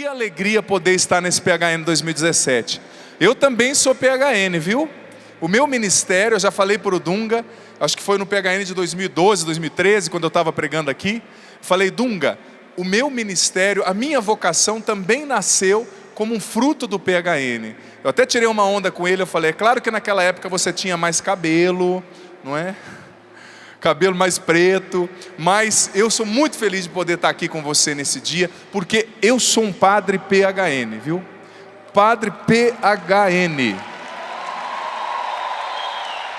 alegria poder estar nesse PHN 2017. Eu também sou PHN, viu? O meu ministério, eu já falei para o Dunga, acho que foi no PHN de 2012, 2013, quando eu estava pregando aqui. Falei, Dunga, o meu ministério, a minha vocação também nasceu como um fruto do PHN. Eu até tirei uma onda com ele, eu falei, é claro que naquela época você tinha mais cabelo, não é? Cabelo mais preto, mas eu sou muito feliz de poder estar aqui com você nesse dia, porque eu sou um padre PHN, viu? Padre PHN.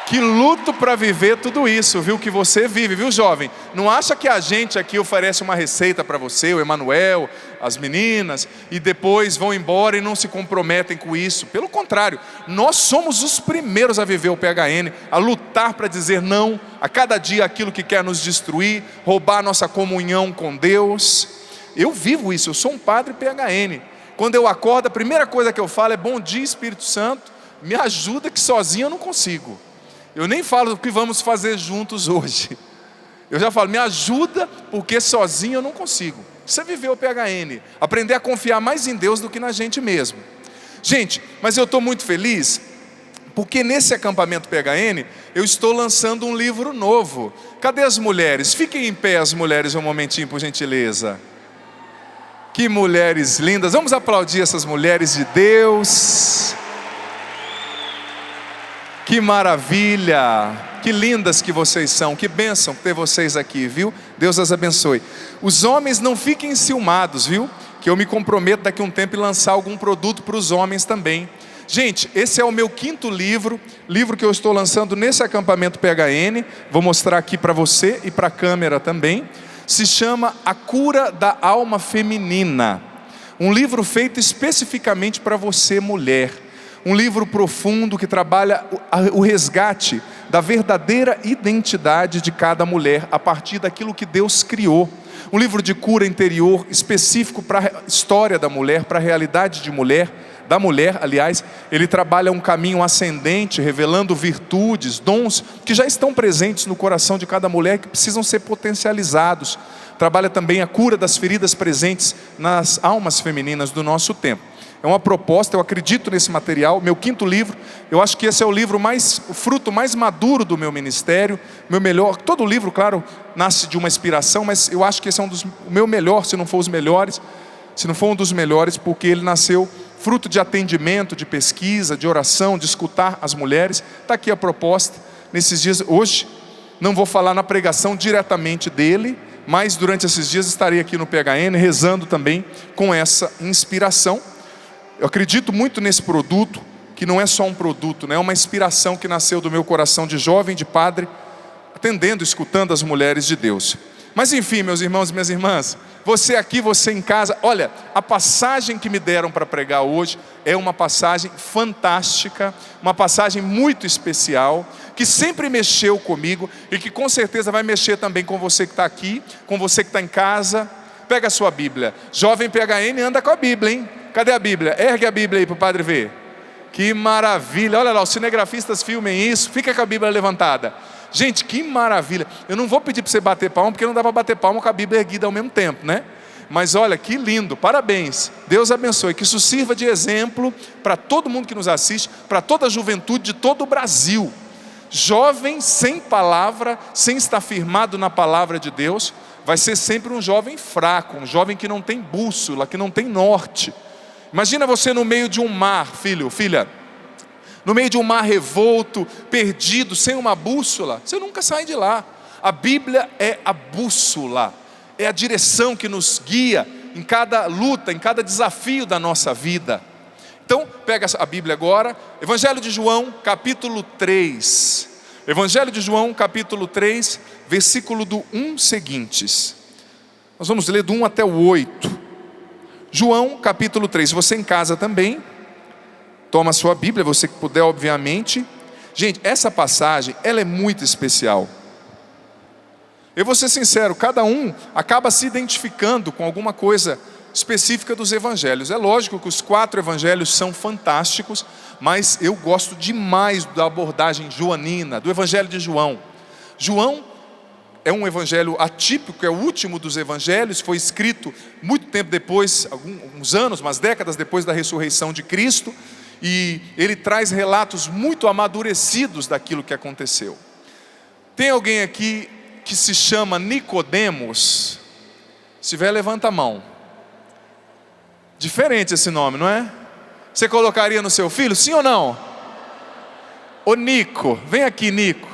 Que luto para viver tudo isso, viu? Que você vive, viu, jovem? Não acha que a gente aqui oferece uma receita para você, o Emanuel, as meninas, e depois vão embora e não se comprometem com isso. Pelo contrário, nós somos os primeiros a viver o PHN, a lutar para dizer não a cada dia aquilo que quer nos destruir, roubar nossa comunhão com Deus. Eu vivo isso, eu sou um padre PHN. Quando eu acordo, a primeira coisa que eu falo é: bom dia, Espírito Santo, me ajuda que sozinho eu não consigo. Eu nem falo o que vamos fazer juntos hoje. Eu já falo, me ajuda, porque sozinho eu não consigo. Isso é viver o PHN, aprender a confiar mais em Deus do que na gente mesmo. Gente, mas eu estou muito feliz, porque nesse acampamento PHN, eu estou lançando um livro novo. Cadê as mulheres? Fiquem em pé as mulheres um momentinho, por gentileza. Que mulheres lindas, vamos aplaudir essas mulheres de Deus. Que maravilha, que lindas que vocês são, que bênção ter vocês aqui, viu? Deus as abençoe. Os homens não fiquem enciumados, viu? Que eu me comprometo daqui a um tempo em lançar algum produto para os homens também. Gente, esse é o meu 5º livro que eu estou lançando nesse acampamento PHN. Vou mostrar aqui para você e para a câmera também. Se chama A Cura da Alma Feminina. Um livro feito especificamente para você, mulher. Um livro profundo que trabalha o resgate da verdadeira identidade de cada mulher a partir daquilo que Deus criou. Um livro de cura interior específico para a história da mulher, para a realidade de mulher, da mulher, aliás. Ele trabalha um caminho ascendente, revelando virtudes, dons que já estão presentes no coração de cada mulher, que precisam ser potencializados. Trabalha também a cura das feridas presentes nas almas femininas do nosso tempo. É uma proposta, eu acredito nesse material, meu 5º livro. Eu acho que esse é o livro o fruto mais maduro do meu ministério, meu melhor. Todo livro, claro, nasce de uma inspiração, mas eu acho que esse é o meu melhor, se não for um dos melhores, porque ele nasceu fruto de atendimento, de pesquisa, de oração, de escutar as mulheres. Está aqui a proposta, nesses dias, hoje, não vou falar na pregação diretamente dele, mas durante esses dias estarei aqui no PHN, rezando também com essa inspiração. Eu acredito muito nesse produto, que não é só um produto, né? É uma inspiração que nasceu do meu coração de jovem, de padre, atendendo, escutando as mulheres de Deus. Mas enfim, meus irmãos e minhas irmãs, você aqui, você em casa, olha, a passagem que me deram para pregar hoje é uma passagem fantástica, uma passagem muito especial, que sempre mexeu comigo e que com certeza vai mexer também com você que está aqui, com você que está em casa. Pega a sua Bíblia. Jovem PHN anda com a Bíblia, hein? Cadê a Bíblia? Ergue a Bíblia aí para o padre ver. Que maravilha, olha lá, os cinegrafistas filmem isso, fica com a Bíblia levantada. Gente, que maravilha. Eu não vou pedir para você bater palma, porque não dá para bater palma com a Bíblia erguida ao mesmo tempo, né? Mas olha, que lindo, parabéns. Deus abençoe, que isso sirva de exemplo para todo mundo que nos assiste, para toda a juventude de todo o Brasil. Jovem sem palavra, sem estar firmado na palavra de Deus, vai ser sempre um jovem fraco, um jovem que não tem bússola, que não tem norte. Imagina você no meio de um mar, filho, filha, no meio de um mar revolto, perdido, sem uma bússola, você nunca sai de lá. A Bíblia é a bússola, é a direção que nos guia em cada luta, em cada desafio da nossa vida. Então, pega a Bíblia agora, Evangelho de João, capítulo 3. Evangelho de João, capítulo 3, versículo do 1 seguintes. Nós vamos ler do 1 até o 8. João, capítulo 3. Você em casa também, toma a sua Bíblia, você que puder, obviamente. Gente, essa passagem, ela é muito especial. Eu vou ser sincero, cada um acaba se identificando com alguma coisa específica dos evangelhos. É lógico que os 4 evangelhos são fantásticos, mas eu gosto demais da abordagem joanina, do evangelho de João. João é um evangelho atípico, é o último dos evangelhos, foi escrito muito tempo depois, alguns anos, umas décadas depois da ressurreição de Cristo, e ele traz relatos muito amadurecidos daquilo que aconteceu. Tem alguém aqui que se chama Nicodemos? Se tiver, levanta a mão. Diferente esse nome, não é? Você colocaria no seu filho, sim ou não? Ô Nico, vem aqui, Nico.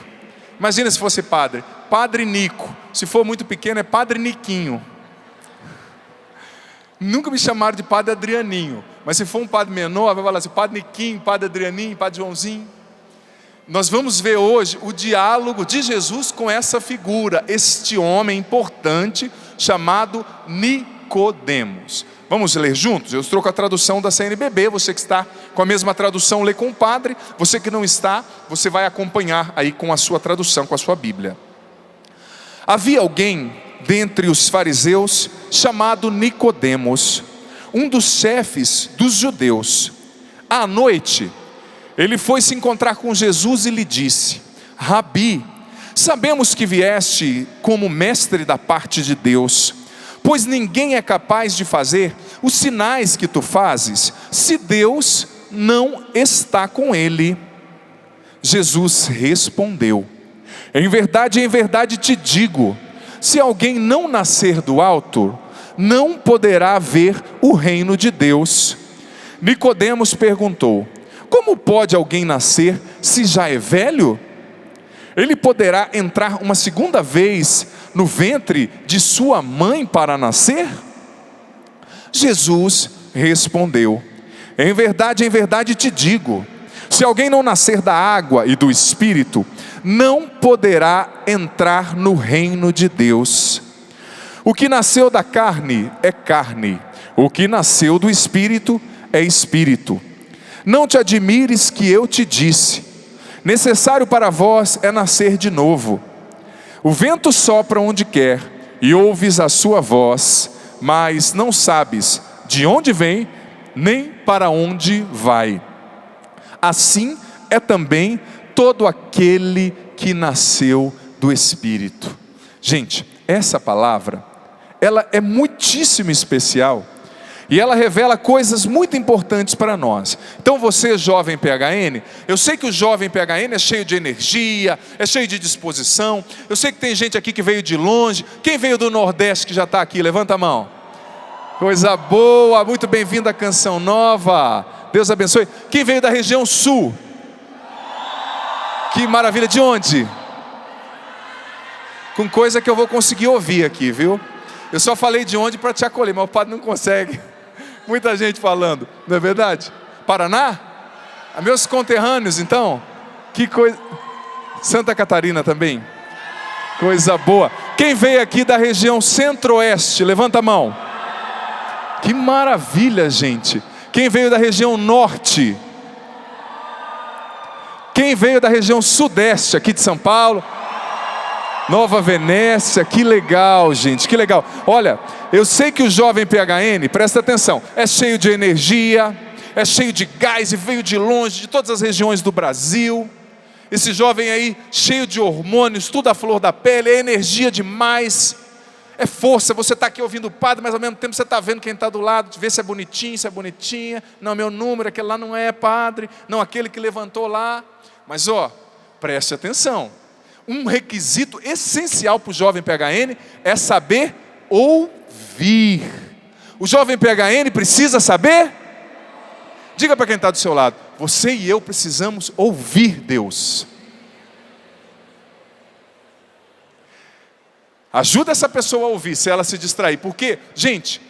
Imagina se fosse padre. Padre Nico. Se for muito pequeno, é Padre Niquinho. Nunca me chamaram de Padre Adrianinho. Mas se for um padre menor, vai falar assim, Padre Niquinho, Padre Adrianinho, Padre Joãozinho. Nós vamos ver hoje o diálogo de Jesus com essa figura, este homem importante chamado Nicodemos. Vamos ler juntos? Eu estou com a tradução da CNBB, você que está com a mesma tradução, lê com o padre. Você que não está, você vai acompanhar aí com a sua tradução, com a sua Bíblia. Havia alguém dentre os fariseus chamado Nicodemos, um dos chefes dos judeus. À noite, ele foi se encontrar com Jesus e lhe disse: Rabi, sabemos que vieste como mestre da parte de Deus, pois ninguém é capaz de fazer os sinais que tu fazes, se Deus não está com ele. Jesus respondeu: em verdade te digo, se alguém não nascer do alto, não poderá ver o reino de Deus. Nicodemos perguntou: como pode alguém nascer se já é velho? Ele poderá entrar uma segunda vez no ventre de sua mãe para nascer? Jesus respondeu: em verdade te digo, se alguém não nascer da água e do Espírito, não poderá entrar no reino de Deus. O que nasceu da carne é carne, o que nasceu do Espírito é Espírito. Não te admires que eu te disse: necessário para vós é nascer de novo. O vento sopra onde quer, e ouves a sua voz, mas não sabes de onde vem, nem para onde vai. Assim é também todo aquele que nasceu do Espírito. Gente, essa palavra, ela é muitíssimo especial, e ela revela coisas muito importantes para nós. Então você, jovem PHN, eu sei que o jovem PHN é cheio de energia, é cheio de disposição. Eu sei que tem gente aqui que veio de longe. Quem veio do Nordeste que já está aqui? Levanta a mão. Coisa boa, muito bem-vindo à Canção Nova. Deus abençoe. Quem veio da região Sul? Que maravilha, de onde? Com coisa que eu vou conseguir ouvir aqui, viu? Eu só falei de onde para te acolher, mas o padre não consegue. Muita gente falando, não é verdade? Paraná? Meus conterrâneos, então? Que coisa. Santa Catarina também? Coisa boa. Quem veio aqui da região Centro-Oeste? Levanta a mão. Que maravilha, gente. Quem veio da região Norte? Quem veio da região Sudeste, aqui de São Paulo? Nova Venécia, que legal, gente, que legal. Olha, eu sei que o jovem PHN, presta atenção, é cheio de energia, é cheio de gás e veio de longe, de todas as regiões do Brasil. Esse jovem aí, cheio de hormônios, tudo à flor da pele, é energia demais, é força. Você está aqui ouvindo o padre, mas ao mesmo tempo você está vendo quem está do lado, vê se é bonitinho, se é bonitinha. Não, meu número, aquele lá não é padre, não, aquele que levantou lá. Mas preste atenção. Um requisito essencial para o jovem PHN é saber ouvir. O jovem PHN precisa saber? Diga para quem está do seu lado: você e eu precisamos ouvir Deus. Ajuda essa pessoa a ouvir, se ela se distrair. Porque, gente,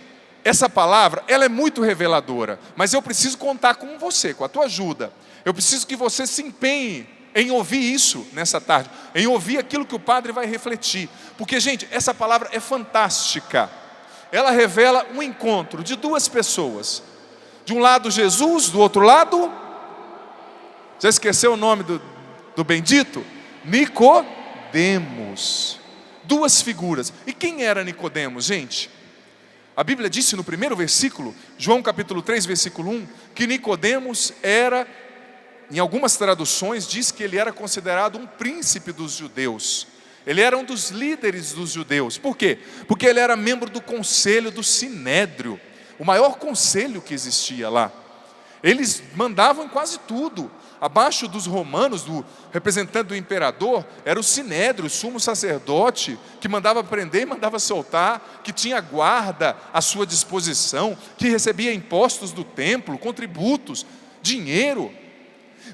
essa palavra, ela é muito reveladora. Mas eu preciso contar com você, com a tua ajuda. Eu preciso que você se empenhe em ouvir isso nessa tarde, em ouvir aquilo que o padre vai refletir. Porque, gente, essa palavra é fantástica. Ela revela um encontro de duas pessoas. De um lado Jesus, do outro lado, já esqueceu o nome do bendito? Nicodemos. Duas figuras. E quem era Nicodemos, gente? A Bíblia disse no primeiro versículo, João capítulo 3, versículo 1, que Nicodemos era, em algumas traduções, diz que ele era considerado um príncipe dos judeus. Ele era um dos líderes dos judeus. Por quê? Porque ele era membro do conselho do Sinédrio, o maior conselho que existia lá. Eles mandavam em quase tudo. Abaixo dos romanos, do representante do imperador, era o Sinédrio, o sumo sacerdote, que mandava prender e mandava soltar, que tinha guarda à sua disposição, que recebia impostos do templo, contributos, dinheiro.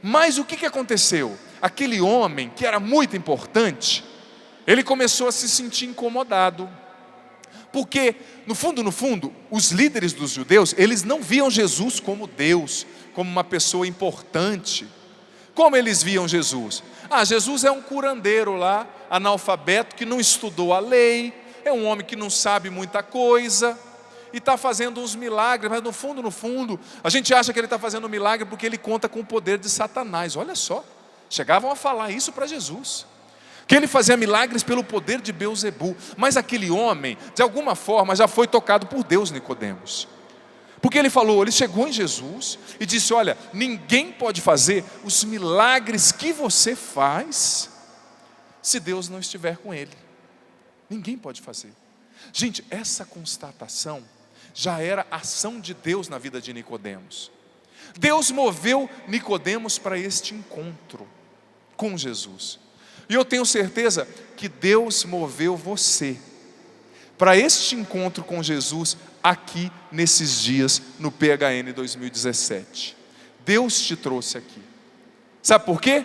Mas o que aconteceu? Aquele homem, que era muito importante, ele começou a se sentir incomodado. Porque, no fundo, os líderes dos judeus, eles não viam Jesus como Deus, como uma pessoa importante. Como eles viam Jesus? Jesus é um curandeiro lá, analfabeto, que não estudou a lei, é um homem que não sabe muita coisa, e está fazendo uns milagres, mas no fundo, a gente acha que ele está fazendo um milagre porque ele conta com o poder de Satanás. Olha só, chegavam a falar isso para Jesus, que ele fazia milagres pelo poder de Beelzebu. Mas aquele homem, de alguma forma, já foi tocado por Deus, Nicodemos. Porque ele chegou em Jesus e disse: olha, ninguém pode fazer os milagres que você faz se Deus não estiver com ele. Ninguém pode fazer. Gente, essa constatação já era ação de Deus na vida de Nicodemos. Deus moveu Nicodemos para este encontro com Jesus. E eu tenho certeza que Deus moveu você para este encontro com Jesus aqui nesses dias no PHN 2017. Deus te trouxe aqui. Sabe por quê?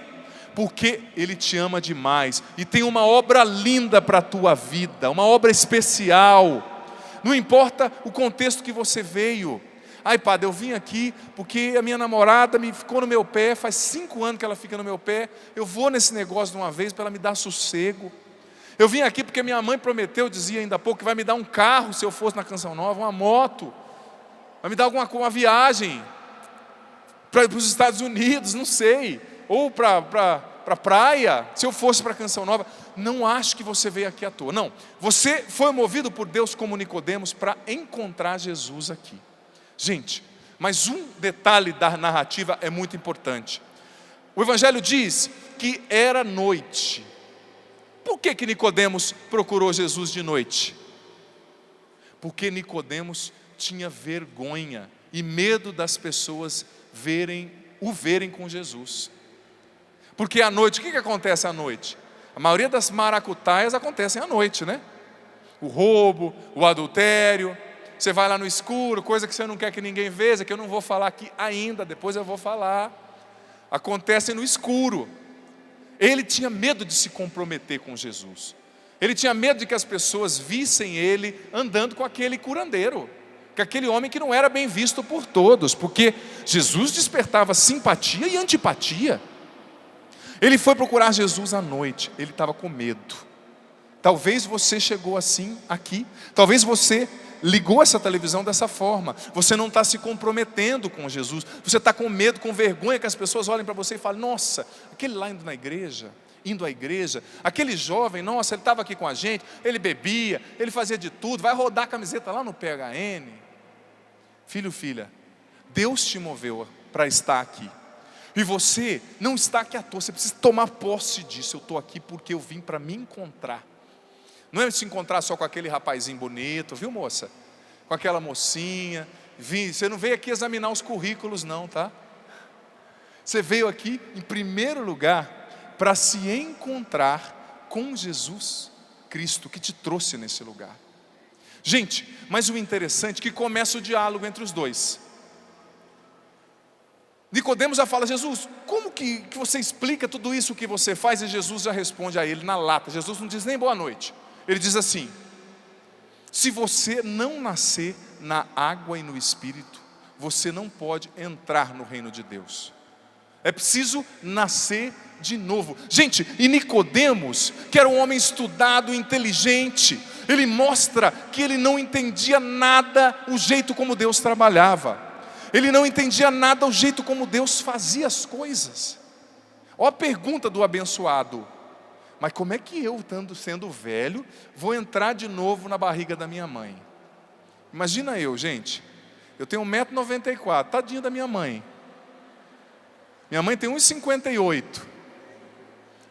Porque Ele te ama demais e tem uma obra linda para a tua vida, uma obra especial. Não importa o contexto que você veio. Ai, padre, eu vim aqui porque a minha namorada ficou no meu pé, faz 5 anos que ela fica no meu pé, eu vou nesse negócio de uma vez para ela me dar sossego. Eu vim aqui porque minha mãe prometeu, dizia ainda há pouco, que vai me dar um carro se eu fosse na Canção Nova, uma moto, vai me dar uma viagem para os Estados Unidos, não sei, ou para a praia, se eu fosse para a Canção Nova. Não acho que você veio aqui à toa, não. Você foi movido por Deus como Nicodemos para encontrar Jesus aqui. Gente, mas um detalhe da narrativa é muito importante. O Evangelho diz que era noite. Por que Nicodemos procurou Jesus de noite? Porque Nicodemos tinha vergonha e medo das pessoas o verem com Jesus. Porque à noite, o que acontece à noite? A maioria das maracutaias acontecem à noite, né? O roubo, o adultério. Você vai lá no escuro, coisa que você não quer que ninguém veja, que eu não vou falar aqui ainda, depois eu vou falar. Acontecem no escuro. Ele tinha medo de se comprometer com Jesus. Ele tinha medo de que as pessoas vissem ele andando com aquele curandeiro, com aquele homem que não era bem visto por todos, porque Jesus despertava simpatia e antipatia. Ele foi procurar Jesus à noite, ele estava com medo. Talvez você chegou assim aqui, talvez você ligou essa televisão dessa forma. Você não está se comprometendo com Jesus. Você está com medo, com vergonha que as pessoas olhem para você e falem: nossa, aquele lá indo à igreja, aquele jovem, nossa, ele estava aqui com a gente, ele bebia, ele fazia de tudo, vai rodar a camiseta lá no PHN. Filho, filha, Deus te moveu para estar aqui. E você não está aqui à toa, você precisa tomar posse disso. Eu estou aqui porque eu vim para me encontrar. Não é se encontrar só com aquele rapazinho bonito, viu, moça? Com aquela mocinha. Você não veio aqui examinar os currículos não, tá? Você veio aqui, em primeiro lugar, para se encontrar com Jesus Cristo, que te trouxe nesse lugar. Gente, mas o interessante é que começa o diálogo entre os dois. Nicodemos já fala: Jesus, como que você explica tudo isso que você faz? E Jesus já responde a ele na lata. Jesus não diz nem boa noite. Ele diz assim: se você não nascer na água e no Espírito, você não pode entrar no reino de Deus. É preciso nascer de novo. Gente, e Nicodemos, que era um homem estudado, inteligente, ele mostra que ele não entendia nada o jeito como Deus trabalhava. Ele não entendia nada o jeito como Deus fazia as coisas. Olha a pergunta do abençoado: mas como é que eu, sendo velho, vou entrar de novo na barriga da minha mãe? Imagina eu, gente, eu tenho 1,94 m, tadinha da minha mãe. Minha mãe tem 1,58 m.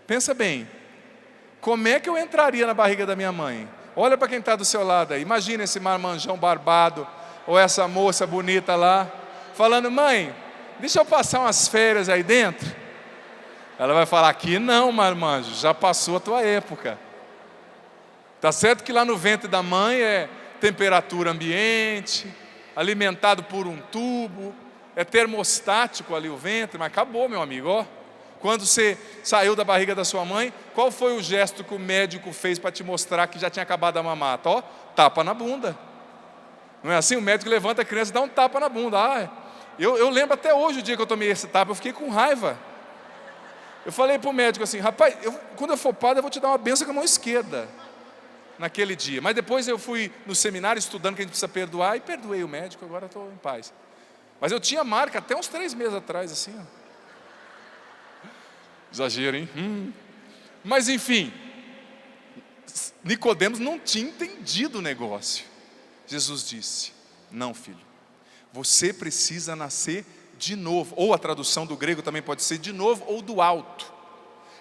Pensa bem, Como é que eu entraria na barriga da minha mãe? Olha para quem está do seu lado aí. Imagina esse marmanjão barbado, ou essa moça bonita lá, falando: mãe, deixa eu passar umas férias aí dentro. Ela vai falar: aqui não, marmanjo, já passou a tua época. Tá certo que lá no ventre da mãe é temperatura ambiente, alimentado por um tubo, é termostático ali o ventre, mas acabou, meu amigo, ó. Quando você saiu da barriga da sua mãe, qual foi o gesto que o médico fez para te mostrar que já tinha acabado a mamata? Ó, tapa na bunda. Não é assim? O médico levanta a criança e dá um tapa na bunda. Eu lembro até hoje o dia que eu tomei esse tapa, eu fiquei com raiva. Eu falei para o médico assim: rapaz, quando eu for padre eu vou te dar uma benção com a mão esquerda. Naquele dia. Mas depois eu fui no seminário estudando que a gente precisa perdoar, e perdoei o médico, agora estou em paz. Mas eu tinha marca até uns 3 meses atrás, assim, ó. Exagero, hein? Mas enfim, Nicodemos não tinha entendido o negócio. Jesus disse: não, filho, você precisa nascer de novo. Ou a tradução do grego também pode ser de novo ou do alto.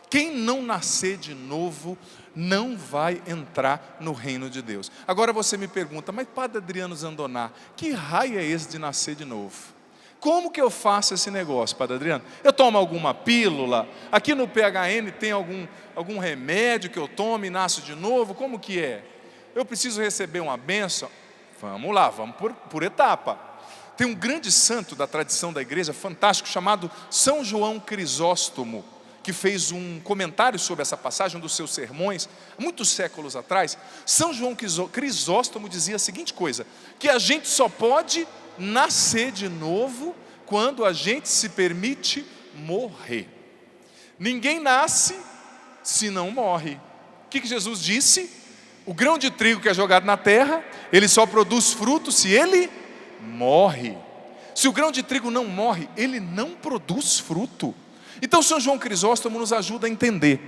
Quem não nascer de novo não vai entrar no reino de Deus. Agora você me pergunta: mas Padre Adriano Zandoná, que raio é esse de nascer de novo? Como que eu faço esse negócio, Padre Adriano? Eu tomo alguma pílula? Aqui no PHN tem algum remédio que eu tomo e nasço de novo? Como que é? Eu preciso receber uma bênção? Vamos lá, vamos por etapa. Tem um grande santo da tradição da igreja, fantástico, chamado São João Crisóstomo, que fez um comentário sobre essa passagem, um dos seus sermões, muitos séculos atrás. São João Crisóstomo dizia a seguinte coisa: que a gente só pode nascer de novo quando a gente se permite morrer. Ninguém nasce se não morre. O que Jesus disse? O grão de trigo que é jogado na terra, ele só produz fruto se ele morre. Se o grão de trigo não morre, ele não produz fruto. Então São João Crisóstomo nos ajuda a entender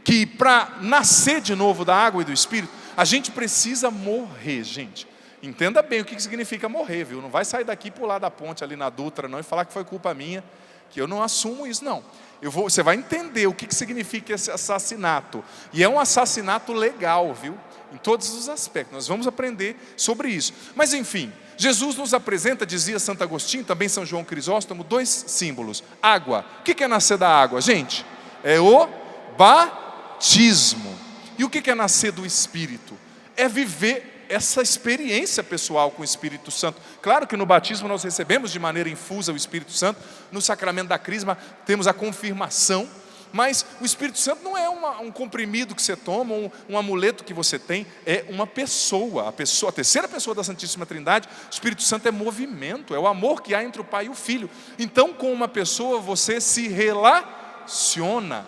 que para nascer de novo da água e do Espírito, a gente precisa morrer, gente. Entenda bem o que significa morrer, viu? Não vai sair daqui e pular da ponte ali na Dutra não, e falar que foi culpa minha, que eu não assumo isso, não. Você vai entender o que significa esse assassinato. E é um assassinato legal, viu? Em todos os aspectos. Nós vamos aprender sobre isso. Mas enfim, Jesus nos apresenta, dizia Santo Agostinho, também São João Crisóstomo, 2 símbolos. Água. O que é nascer da água, gente? É o batismo. E o que é nascer do Espírito? É viver essa experiência pessoal com o Espírito Santo. Claro que no batismo nós recebemos de maneira infusa o Espírito Santo. No sacramento da crisma temos a confirmação. Mas o Espírito Santo não é um comprimido que você toma, um amuleto que você tem. É uma pessoa, a terceira pessoa da Santíssima Trindade. O Espírito Santo é movimento, é o amor que há entre o Pai e o Filho. Então com uma pessoa você se relaciona.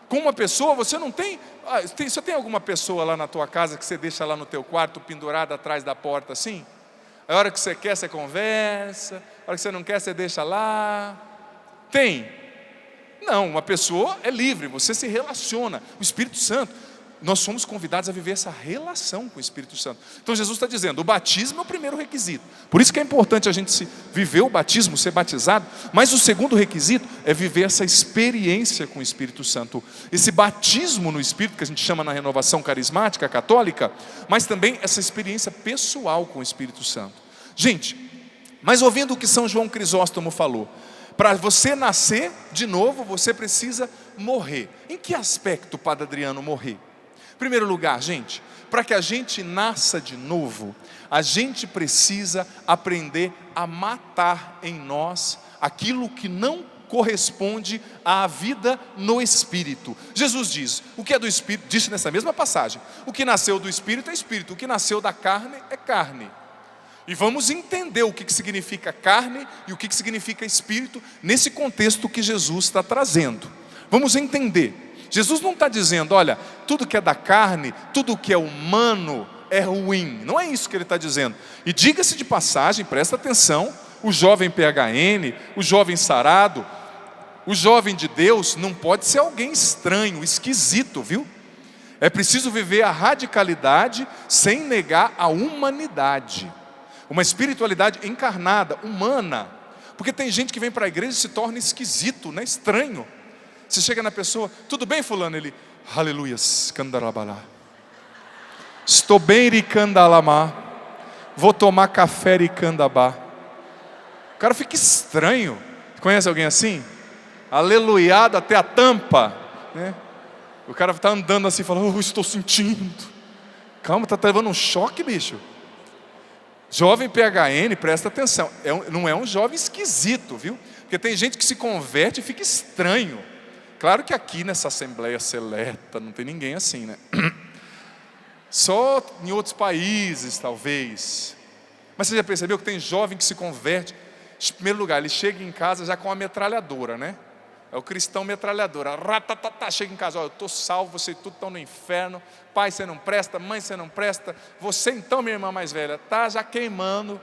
Com uma pessoa você não tem... Você tem alguma pessoa lá na tua casa que você deixa lá no teu quarto pendurada atrás da porta assim? A hora que você quer você conversa, a hora que você não quer você deixa lá. Tem? Não, uma pessoa é livre, você se relaciona. O Espírito Santo, nós somos convidados a viver essa relação com o Espírito Santo. Então Jesus está dizendo, o batismo é o primeiro requisito. Por isso que é importante a gente viver o batismo, ser batizado. Mas o segundo requisito é viver essa experiência com o Espírito Santo. Esse batismo no Espírito, que a gente chama na renovação carismática católica, mas também essa experiência pessoal com o Espírito Santo. Gente, mas ouvindo o que São João Crisóstomo falou, para você nascer de novo, você precisa morrer. Em que aspecto, Padre Adriano, morrer? Em primeiro lugar, gente, para que a gente nasça de novo, a gente precisa aprender a matar em nós aquilo que não corresponde à vida no Espírito. Jesus diz, o que é do Espírito, disse nessa mesma passagem, o que nasceu do Espírito é Espírito, o que nasceu da carne é carne. E vamos entender o que significa carne e o que significa Espírito nesse contexto que Jesus está trazendo. Vamos entender. Jesus não está dizendo, olha, tudo que é da carne, tudo que é humano é ruim. Não é isso que ele está dizendo. E diga-se de passagem, presta atenção, o jovem PHN, o jovem sarado, o jovem de Deus não pode ser alguém estranho, esquisito, viu? É preciso viver a radicalidade sem negar a humanidade. Uma espiritualidade encarnada, humana. Porque tem gente que vem para a igreja e se torna esquisito, né? Estranho. Você chega na pessoa, tudo bem fulano? Ele, Aleluia. Estou bem ricandalama. Vou tomar café ricandabá. O cara fica estranho. Conhece alguém assim? Aleluiado até a tampa, né? O cara está andando assim, falando, estou sentindo. Calma, está levando um choque, bicho. Jovem PHN, presta atenção, não é um jovem esquisito, viu? Porque tem gente que se converte e fica estranho. Claro que aqui nessa Assembleia Seleta não tem ninguém assim, né? Só em outros países, talvez. Mas você já percebeu que tem jovem que se converte? Em primeiro lugar, ele chega em casa já com uma metralhadora, né? É o cristão metralhadora. Chega em casa, eu estou salvo, vocês tudo estão no inferno. Pai, você não presta, mãe, você não presta. Você então, minha irmã mais velha, está já queimando.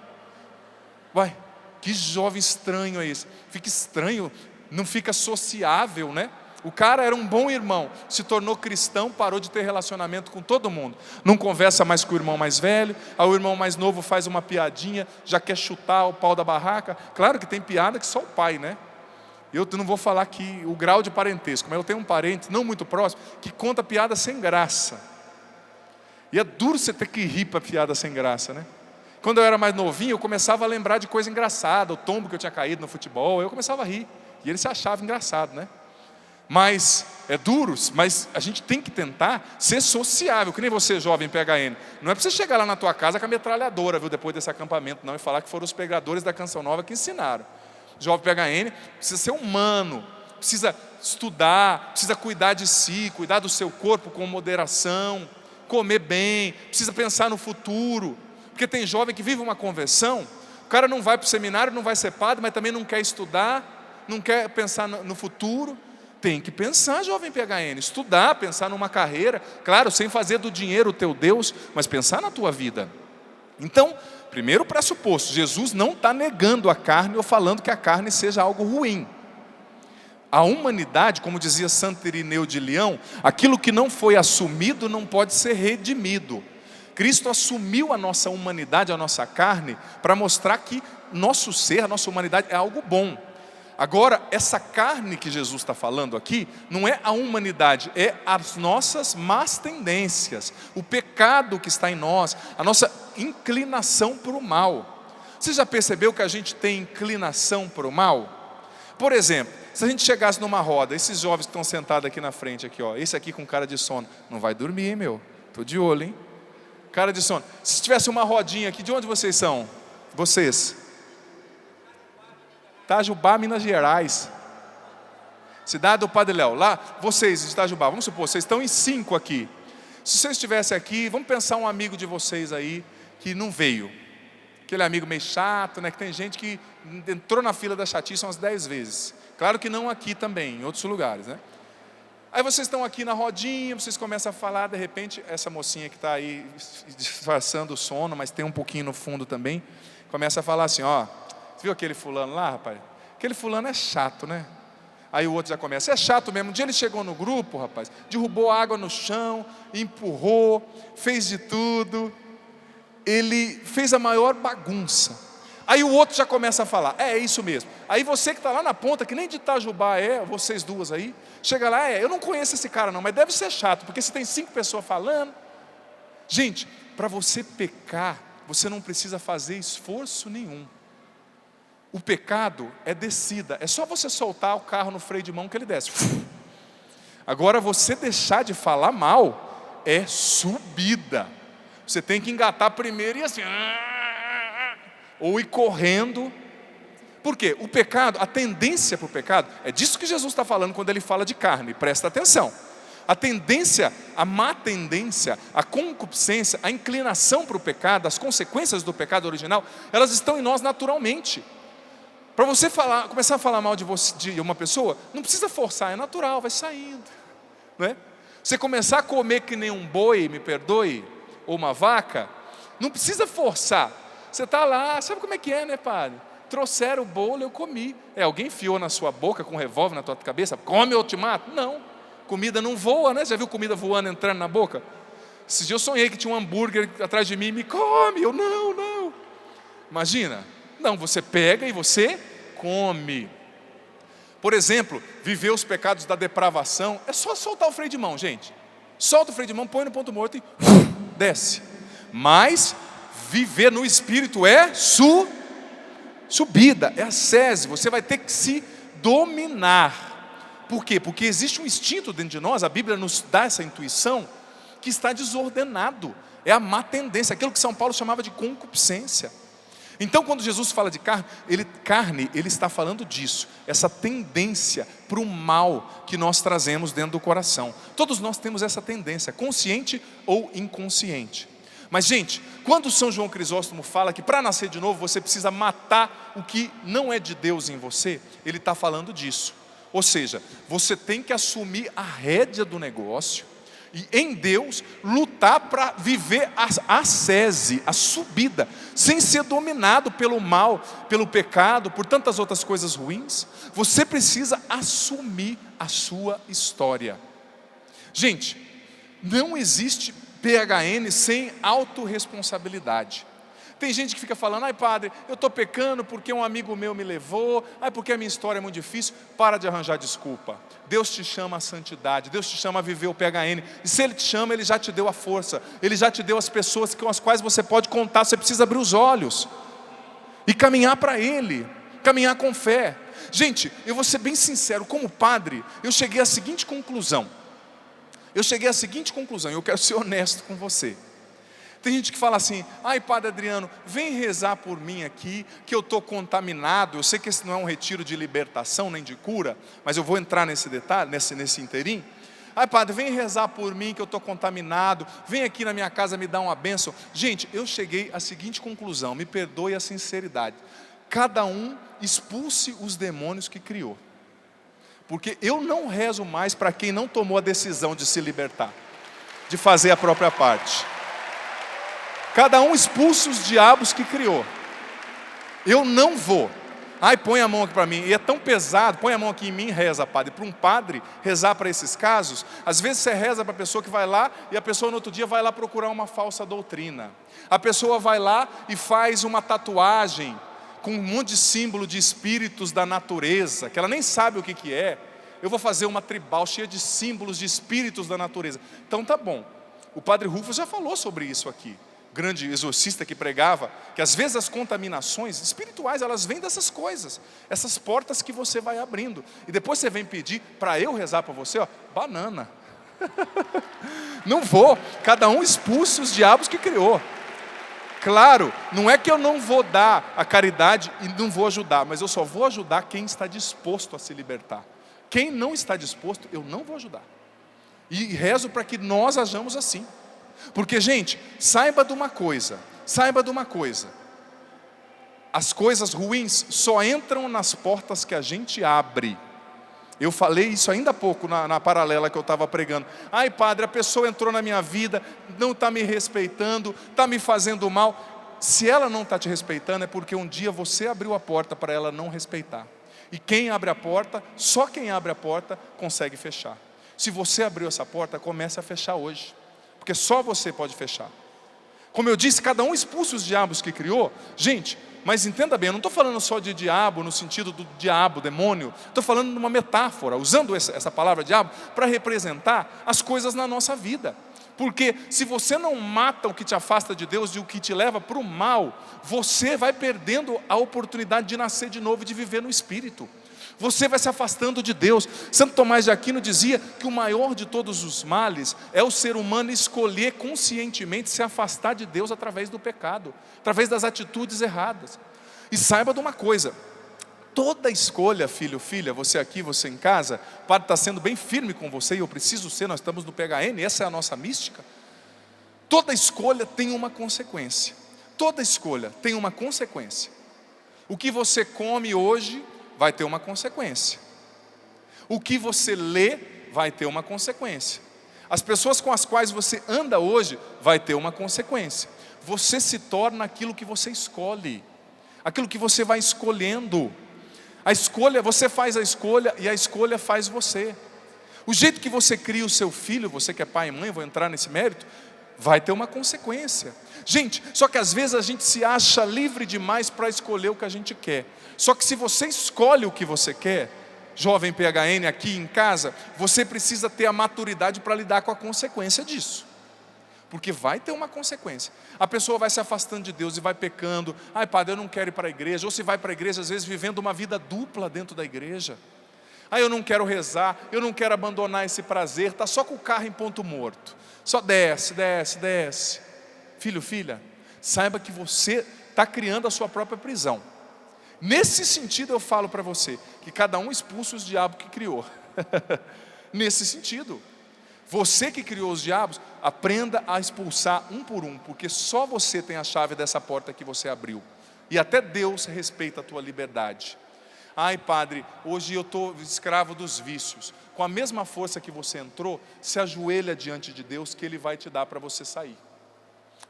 Uai, que jovem estranho é esse? Fica estranho, não fica sociável, né? O cara era um bom irmão, se tornou cristão, parou de ter relacionamento com todo mundo. Não conversa mais com o irmão mais velho. Aí o irmão mais novo faz uma piadinha, já quer chutar o pau da barraca. Claro que tem piada que só o pai, né? Eu não vou falar aqui o grau de parentesco, mas eu tenho um parente, não muito próximo, que conta piada sem graça. E é duro você ter que rir para piada sem graça, né? Quando eu era mais novinho, eu começava a lembrar de coisa engraçada, o tombo que eu tinha caído no futebol, eu começava a rir. E ele se achava engraçado, né? Mas é duro, mas a gente tem que tentar ser sociável, que nem você, jovem PHN. Não é para você chegar lá na tua casa com a metralhadora, viu, depois desse acampamento, não, e falar que foram os pregadores da Canção Nova que ensinaram. Jovem PHN precisa ser humano, precisa estudar, precisa cuidar de si, cuidar do seu corpo com moderação, comer bem, precisa pensar no futuro. Porque tem jovem que vive uma conversão, o cara não vai para o seminário, não vai ser padre, mas também não quer estudar, não quer pensar no futuro. Tem que pensar, jovem PHN, estudar, pensar numa carreira, claro, sem fazer do dinheiro o teu Deus, mas pensar na tua vida. Então, primeiro pressuposto, Jesus não está negando a carne ou falando que a carne seja algo ruim. A humanidade, como dizia Santo Irineu de Leão, aquilo que não foi assumido não pode ser redimido. Cristo assumiu a nossa humanidade, a nossa carne, para mostrar que nosso ser, a nossa humanidade é algo bom. Agora, essa carne que Jesus está falando aqui, não é a humanidade, é as nossas más tendências, o pecado que está em nós, a nossa inclinação para o mal. Você já percebeu que a gente tem inclinação para o mal? Por exemplo, se a gente chegasse numa roda, esses jovens que estão sentados aqui na frente, aqui, ó, esse aqui com cara de sono, não vai dormir, hein, meu? Estou de olho, hein? Cara de sono. Se tivesse uma rodinha aqui, de onde vocês são? Vocês? Itajubá, Minas Gerais. Cidade do Padre Léo. Lá, vocês de Itajubá, vamos supor, vocês estão em 5 aqui. Se vocês estivessem aqui, vamos pensar um amigo de vocês aí que não veio. Aquele amigo meio chato, né? Que tem gente que entrou na fila da chatice umas 10 vezes. Claro que não aqui também, em outros lugares, né? Aí vocês estão aqui na rodinha, vocês começam a falar, de repente, essa mocinha que está aí disfarçando o sono, mas tem um pouquinho no fundo também, começa a falar assim, ó, você viu aquele fulano lá, rapaz? Aquele fulano é chato, né? Aí o outro já começa, é chato mesmo. Um dia ele chegou no grupo, rapaz, derrubou água no chão, empurrou, fez de tudo. Ele fez a maior bagunça. Aí o outro já começa a falar, é isso mesmo. Aí você que está lá na ponta, que nem de Itajubá vocês duas aí, chega lá, eu não conheço esse cara não, mas deve ser chato, porque se tem 5 pessoas falando. Gente, para você pecar, você não precisa fazer esforço nenhum. O pecado é descida, é só você soltar o carro no freio de mão que ele desce. Agora você deixar de falar mal é subida. Você tem que engatar primeiro e assim, ou ir correndo. Por quê? O pecado, a tendência para o pecado, é disso que Jesus está falando quando ele fala de carne, presta atenção. A tendência, a má tendência, a concupiscência, a inclinação para o pecado, as consequências do pecado original, elas estão em nós naturalmente. Para você começar a falar mal de uma pessoa, não precisa forçar, é natural, vai saindo, né? Você começar a comer que nem um boi, me perdoe, ou uma vaca, não precisa forçar. Você está lá, sabe como é que é, né, padre? Trouxeram o bolo, eu comi. Alguém enfiou na sua boca com um revólver na tua cabeça, come ou eu te mato? Não, comida não voa, né? Já viu comida voando, entrando na boca? Esses dias eu sonhei que tinha um hambúrguer atrás de mim e me come, eu não. Imagina. Não, você pega e você come. Por exemplo, viver os pecados da depravação, é só soltar o freio de mão, gente. Solta o freio de mão, põe no ponto morto e desce. Mas viver no Espírito é subida, é ascese. Você vai ter que se dominar. Por quê? Porque existe um instinto dentro de nós, a Bíblia nos dá essa intuição, que está desordenado. É a má tendência, aquilo que São Paulo chamava de concupiscência. Então, quando Jesus fala de carne, ele está falando disso, essa tendência para o mal que nós trazemos dentro do coração. Todos nós temos essa tendência, consciente ou inconsciente. Mas, gente, quando São João Crisóstomo fala que para nascer de novo você precisa matar o que não é de Deus em você, ele está falando disso. Ou seja, você tem que assumir a rédea do negócio e em Deus lutar para viver a ascese, a subida, sem ser dominado pelo mal, pelo pecado, por tantas outras coisas ruins. Você precisa assumir a sua história. Gente, não existe PHN sem autorresponsabilidade. Tem gente que fica falando, ai padre, eu estou pecando porque um amigo meu me levou, ai porque a minha história é muito difícil. Para de arranjar desculpa. Deus te chama à santidade, Deus te chama a viver o PHN. E se Ele te chama, Ele já te deu a força, Ele já te deu as pessoas com as quais você pode contar. Você precisa abrir os olhos e caminhar para Ele, caminhar com fé. Gente, eu vou ser bem sincero, como padre, eu cheguei à seguinte conclusão. Eu quero ser honesto com você. Tem gente que fala assim, ai padre Adriano, vem rezar por mim aqui, que eu estou contaminado. Eu sei que esse não é um retiro de libertação, nem de cura, mas eu vou entrar nesse detalhe, nesse inteirinho. Ai padre, vem rezar por mim que eu estou contaminado, vem aqui na minha casa me dar uma bênção. Gente, eu cheguei à seguinte conclusão, me perdoe a sinceridade. Cada um expulse os demônios que criou. Porque eu não rezo mais para quem não tomou a decisão de se libertar, de fazer a própria parte. Cada um expulsa os diabos que criou. Eu não vou. Ai, põe a mão aqui para mim. E é tão pesado, põe a mão aqui em mim e reza, padre. Para um padre rezar para esses casos, às vezes você reza para a pessoa que vai lá, e a pessoa no outro dia vai lá procurar uma falsa doutrina. A pessoa vai lá e faz uma tatuagem com um monte de símbolo de espíritos da natureza, que ela nem sabe o que é. Eu vou fazer uma tribal cheia de símbolos de espíritos da natureza. Então tá bom. O padre Rufus já falou sobre isso aqui. Grande exorcista que pregava, que às vezes as contaminações espirituais, elas vêm dessas coisas, essas portas que você vai abrindo, e depois você vem pedir para eu rezar para você, ó, banana. Não vou, cada um expulse os diabos que criou. Claro, não é que eu não vou dar a caridade e não vou ajudar, mas eu só vou ajudar quem está disposto a se libertar. Quem não está disposto, eu não vou ajudar. E rezo para que nós hajamos assim. Porque, gente, saiba de uma coisa, as coisas ruins só entram nas portas que a gente abre. Eu falei isso ainda há pouco na paralela que eu estava pregando. Ai padre, a pessoa entrou na minha vida, não está me respeitando, está me fazendo mal. Se ela não está te respeitando é porque um dia você abriu a porta para ela não respeitar. E quem abre a porta, só quem abre a porta consegue fechar. Se você abriu essa porta, comece a fechar hoje. Porque só você pode fechar. Como eu disse, cada um expulsa os diabos que criou. Gente, mas entenda bem, eu não estou falando só de diabo no sentido do diabo, demônio. Estou falando de uma metáfora, usando essa palavra diabo para representar as coisas na nossa vida. Porque se você não mata o que te afasta de Deus e o que te leva para o mal, você vai perdendo a oportunidade de nascer de novo e de viver no Espírito. Você vai se afastando de Deus. Santo Tomás de Aquino dizia que o maior de todos os males é o ser humano escolher conscientemente se afastar de Deus através do pecado, através das atitudes erradas. E saiba de uma coisa, toda escolha, filho, filha, você aqui, você em casa, o padre está sendo bem firme com você, e eu preciso ser, nós estamos no PHN, essa é a nossa mística. Toda escolha tem uma consequência. Toda escolha tem uma consequência. O que você come hoje vai ter uma consequência. O que você lê vai ter uma consequência. As pessoas com as quais você anda hoje vai ter uma consequência. Você se torna aquilo que você escolhe, aquilo que você vai escolhendo. A escolha, você faz a escolha e a escolha faz você. O jeito que você cria o seu filho, você que é pai e mãe, vou entrar nesse mérito, vai ter uma consequência. Gente, só que às vezes a gente se acha livre demais para escolher o que a gente quer. Só que se você escolhe o que você quer, jovem PHN aqui em casa, você precisa ter a maturidade para lidar com a consequência disso. Porque vai ter uma consequência. A pessoa vai se afastando de Deus e vai pecando. Ai, padre, eu não quero ir para a igreja. Ou se vai para a igreja, às vezes vivendo uma vida dupla dentro da igreja. Ai, eu não quero rezar, eu não quero abandonar esse prazer. Está só com o carro em ponto morto. Só desce. Filho, filha, saiba que você está criando a sua própria prisão. Nesse sentido eu falo para você, que cada um expulsa os diabos que criou. Nesse sentido. Você que criou os diabos, aprenda a expulsar um por um, porque só você tem a chave dessa porta que você abriu. E até Deus respeita a tua liberdade. Ai, padre, hoje eu estou escravo dos vícios. Com a mesma força que você entrou, se ajoelha diante de Deus que Ele vai te dar para você sair.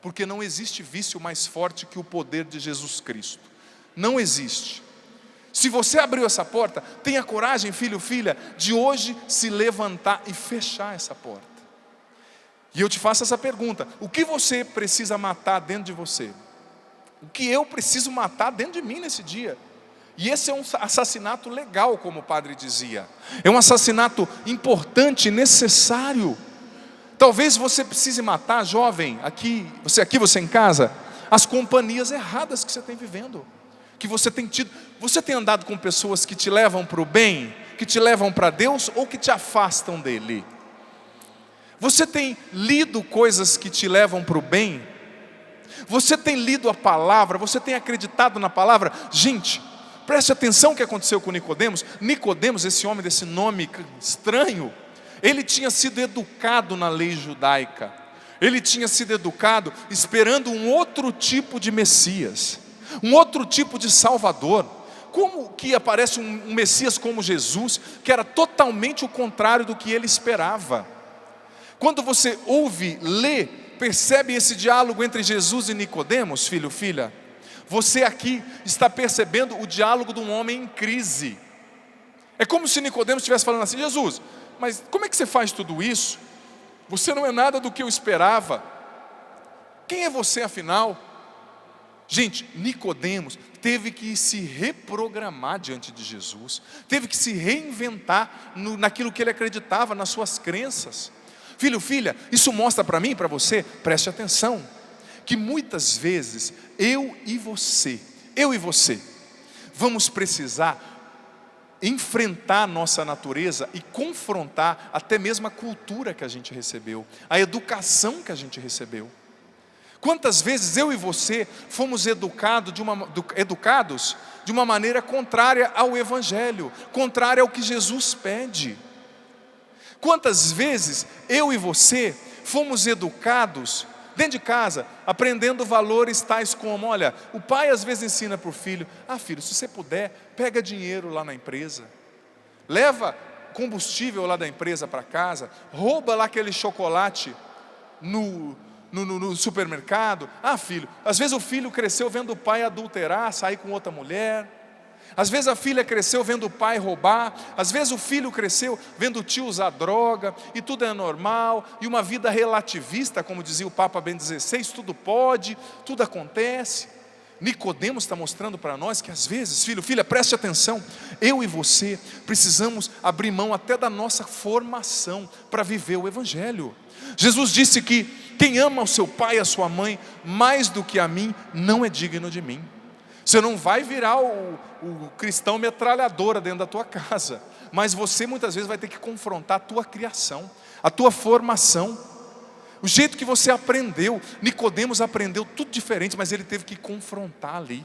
Porque não existe vício mais forte que o poder de Jesus Cristo. Não existe. Se você abriu essa porta, tenha coragem, filho, filha, de hoje se levantar e fechar essa porta. E eu te faço essa pergunta: o que você precisa matar dentro de você? O que eu preciso matar dentro de mim nesse dia? E esse é um assassinato legal, como o padre dizia. É um assassinato importante, necessário. Talvez você precise matar, jovem, você em casa, as companhias erradas que você tem vivendo. Que você tem tido. Você tem andado com pessoas que te levam para o bem, que te levam para Deus ou que te afastam dele? Você tem lido coisas que te levam para o bem? Você tem lido a palavra? Você tem acreditado na palavra? Gente, preste atenção o que aconteceu com Nicodemos. Nicodemos, esse homem desse nome estranho, ele tinha sido educado na lei judaica. Ele tinha sido educado esperando um outro tipo de Messias, um outro tipo de Salvador. Como que aparece um Messias como Jesus, que era totalmente o contrário do que ele esperava? Quando você ouve, lê, percebe esse diálogo entre Jesus e Nicodemos, filho, filha, você aqui está percebendo o diálogo de um homem em crise. É como se Nicodemos estivesse falando assim: Jesus, mas como é que você faz tudo isso? Você não é nada do que eu esperava. Quem é você afinal? Gente, Nicodemos teve que se reprogramar diante de Jesus, teve que se reinventar naquilo que ele acreditava, nas suas crenças. Filho, filha, isso mostra para mim e para você, preste atenção, que muitas vezes eu e você, vamos precisar enfrentar a nossa natureza e confrontar até mesmo a cultura que a gente recebeu, a educação que a gente recebeu. Quantas vezes eu e você fomos educados de uma maneira contrária ao Evangelho, contrária ao que Jesus pede? Quantas vezes eu e você fomos educados dentro de casa, aprendendo valores tais como, olha, o pai às vezes ensina para o filho: filho, se você puder, pega dinheiro lá na empresa, leva combustível lá da empresa para casa, rouba lá aquele chocolate no supermercado. Filho, às vezes o filho cresceu vendo o pai adulterar, sair com outra mulher. Às vezes a filha cresceu vendo o pai roubar. Às vezes o filho cresceu vendo o tio usar droga. E tudo é normal. E uma vida relativista, como dizia o Papa Bento XVI, tudo pode, tudo acontece. Nicodemos está mostrando para nós que às vezes, filho, filha, preste atenção, eu e você precisamos abrir mão até da nossa formação para viver o Evangelho. Jesus disse que quem ama o seu pai e a sua mãe mais do que a mim, não é digno de mim. Você não vai virar o cristão metralhadora dentro da tua casa, mas você muitas vezes vai ter que confrontar a tua criação, a tua formação, o jeito que você aprendeu. Nicodemos aprendeu tudo diferente, mas ele teve que confrontar ali.